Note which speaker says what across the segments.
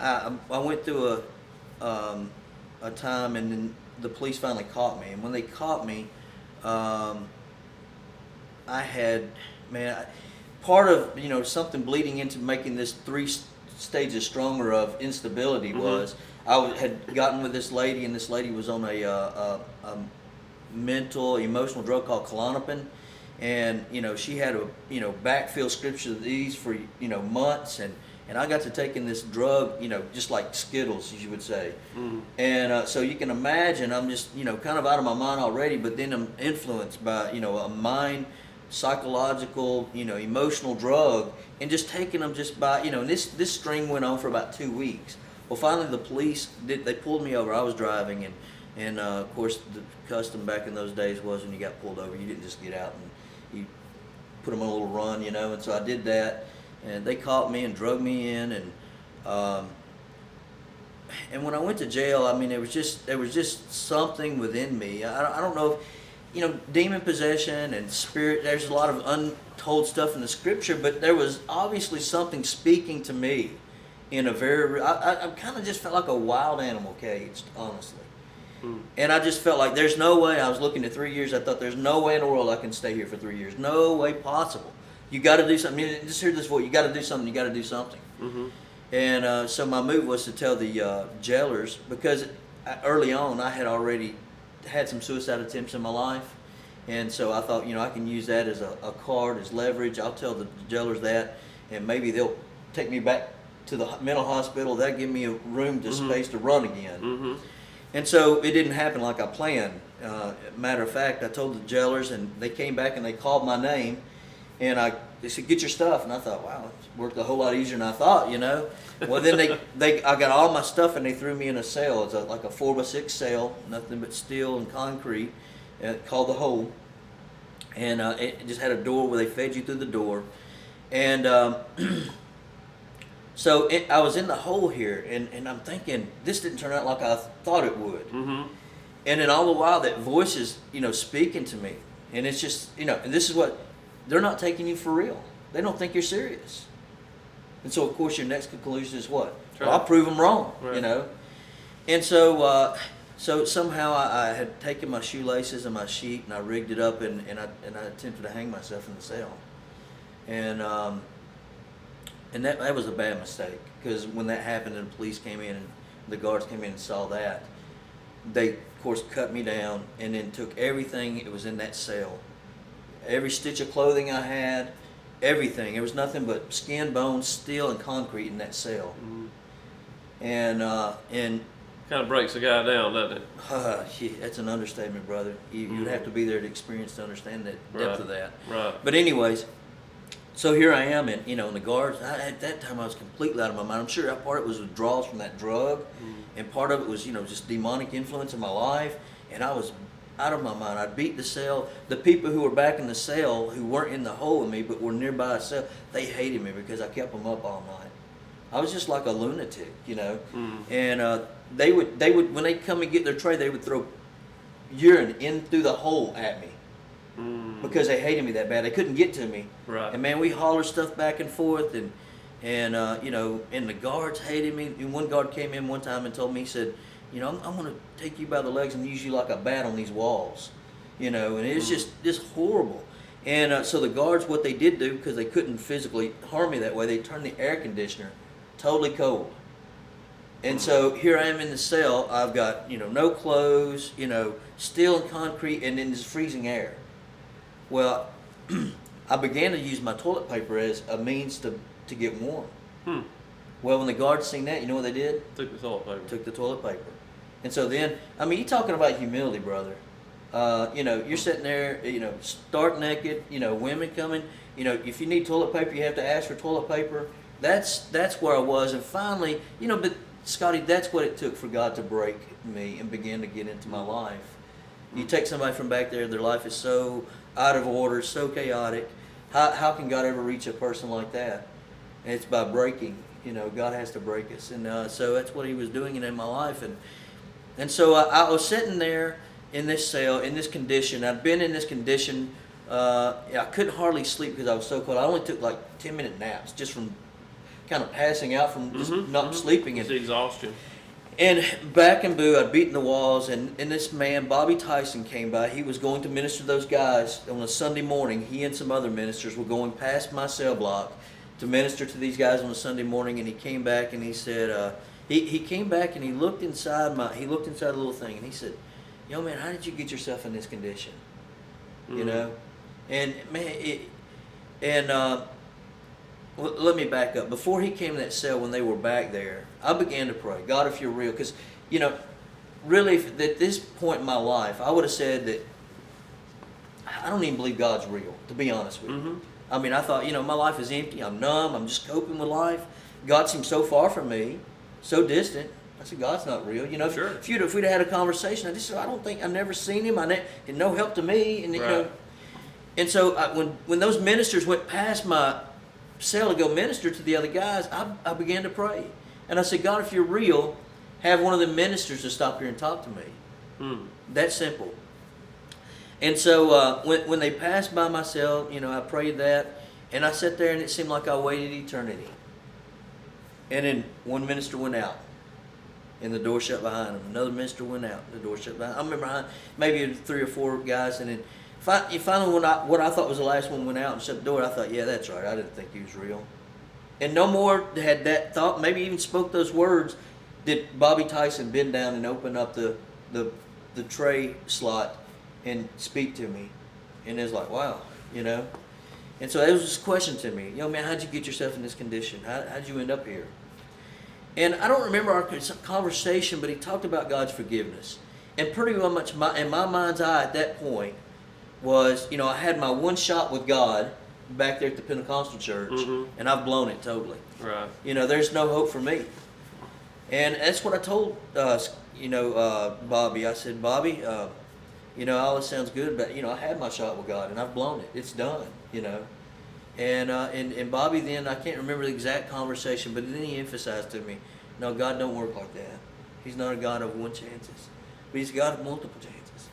Speaker 1: I went through a time, and then the police finally caught me. And when they caught me, I had, man, part of, something bleeding into making this 3 stages stronger of instability was had gotten with this lady, and this lady was on a mental, emotional drug called Klonopin. And, she had a, backfill scripture of these for, months. And I got to taking this drug, just like Skittles, as you would say. And so you can imagine I'm just, kind of out of my mind already, but then I'm influenced by, a mind, psychological, emotional drug, and just taking them just by, and this string went on for about 2 weeks. Well, finally the police, they pulled me over. I was driving, and of course the custom back in those days was when you got pulled over, you didn't just get out and you put them on a little run, and so I did that. And they caught me and drug me in, and when I went to jail, I mean, there was just something within me. I don't know if, demon possession and spirit. There's a lot of untold stuff in the scripture, but there was obviously something speaking to me in a very. I kind of just felt like a wild animal caged, honestly. And I just felt like there's no way. I was looking at 3 years. I thought there's no way in the world I can stay here for 3 years. No way possible. You got to do something. Just hear this voice. You got to do something. You got to do something. And so my move was to tell the jailers, because early on I had already had some suicide attempts in my life, and so I thought, I can use that as a card, as leverage. I'll tell the jailers that, and maybe they'll take me back to the mental hospital. That'll give me a room to space to run again. And so it didn't happen like I planned. Matter of fact, I told the jailers, and they came back and they called my name. And they said, "Get your stuff." And I thought, wow, it worked a whole lot easier than I thought, Well, then I got all my stuff, and they threw me in a cell. It's like a 4x6 cell, nothing but steel and concrete, called the Hole. And it just had a door where they fed you through the door. And so I was in the hole here, and I'm thinking, this didn't turn out like I thought it would. And then all the while, that voice is, speaking to me. And it's just, and this is what... They're not taking you for real. They don't think you're serious. And so, of course, your next conclusion is what? Well, I'll prove them wrong,
Speaker 2: Right.
Speaker 1: And so so somehow I had taken my shoelaces and my sheet, and I rigged it up, and I attempted to hang myself in the cell. And that was a bad mistake, because when that happened and the police came in and the guards came in and saw that, they, of course, cut me down and then took everything that was in that cell. Every stitch of clothing I had, everything. There was nothing but skin, bones, steel, and concrete in that cell. And
Speaker 2: kind of breaks a guy down, doesn't it?
Speaker 1: Yeah, that's an understatement, brother. You'd have to be there to experience to understand the depth of that.
Speaker 2: Right.
Speaker 1: But anyways, so here I am, and in the guards. At that time, I was completely out of my mind. I'm sure part of it was withdrawals from that drug, and part of it was just demonic influence in my life, and I was out of my mind. I beat the cell. The people who were back in the cell, who weren't in the hole with me but were nearby a cell, they hated me because I kept them up all night. I was just like a lunatic, And they would when they come and get their tray, they would throw urine in through the hole at me because they hated me that bad. They couldn't get to me.
Speaker 2: Right.
Speaker 1: And man, we hollered stuff back and forth, and the guards hated me. And one guard came in one time and told me, he said, I'm going to take you by the legs and use you like a bat on these walls, and it's just horrible. And so the guards, what they did do, because they couldn't physically harm me that way, they turned the air conditioner totally cold. And so here I am in the cell. I've got, no clothes, steel and concrete, and then this freezing air. Well, I began to use my toilet paper as a means to get warm. Well, when the guards seen that, you know what they did?
Speaker 2: Took the toilet paper.
Speaker 1: Took the toilet paper. And so then, you're talking about humility, brother. You're sitting there, stark naked, women coming. If you need toilet paper, you have to ask for toilet paper. That's where I was. And finally, but Scotty, that's what it took for God to break me and begin to get into my life. You take somebody from back there, their life is so out of order, so chaotic. How can God ever reach a person like that? And it's by breaking. God has to break us. And so that's what he was doing in my life. And so I was sitting there in this cell, in this condition. I'd been in this condition. I couldn't hardly sleep because I was so cold. I only took like 10-minute naps just from kind of passing out from just not sleeping.
Speaker 2: It's exhaustion.
Speaker 1: And back in Boo, I'd beaten the walls, and this man, Bobby Tyson, came by. He was going to minister to those guys on a Sunday morning. He and some other ministers were going past my cell block to minister to these guys on a Sunday morning, and he came back and he said, he came back and he looked inside the little thing, and he said, "Yo, man, how did you get yourself in this condition?" You know? And, man, let me back up. Before he came to that cell, when they were back there, I began to pray, God, if you're real. Because, you know, really, at this point in my life, I would have said that I don't even believe God's real, to be honest with you. I mean, I thought, you know, my life is empty. I'm numb. I'm just coping with life. God seems so far from me, so distant. I said, God's not real. You know,
Speaker 2: Sure.
Speaker 1: if we'd have had a conversation, I just said, I've never seen him. He's no help to me. And, you know, and so when those ministers went past my cell to go minister to the other guys, I began to pray. And I said, God, if you're real, have one of the ministers to stop here and talk to me. That simple. And so when they passed by my cell, you know, I prayed that, and I sat there, and it seemed like I waited eternity. And then one minister went out, and the door shut behind him. Another minister went out, the door shut behind him. I remember maybe 3 or 4 guys, and then finally, what I thought was the last one went out and shut the door, I thought, yeah, that's right. I didn't think he was real. And no more had that thought, maybe even spoke those words, did Bobby Tyson bend down and open up the tray slot and speak to me. And it was like, wow, you know. And so that was this question to me, yo, man, how'd you get yourself in this condition? How'd you end up here? And I don't remember our conversation, but he talked about God's forgiveness. And pretty much in my mind's eye at that point, was, you know, I had my one shot with God back there at the Pentecostal church, and I've blown it totally.
Speaker 2: Right.
Speaker 1: You know, there's no hope for me. And that's what I told, Bobby. I said, Bobby, you know, all this sounds good, but, you know, I had my shot with God, and I've blown it. It's done, you know. And Bobby then, I can't remember the exact conversation, but then he emphasized to me, no, God don't work like that. He's not a God of one chances, but he's a God of multiple chances.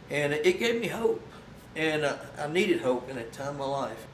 Speaker 1: And it gave me hope. And I needed hope in that time of my life.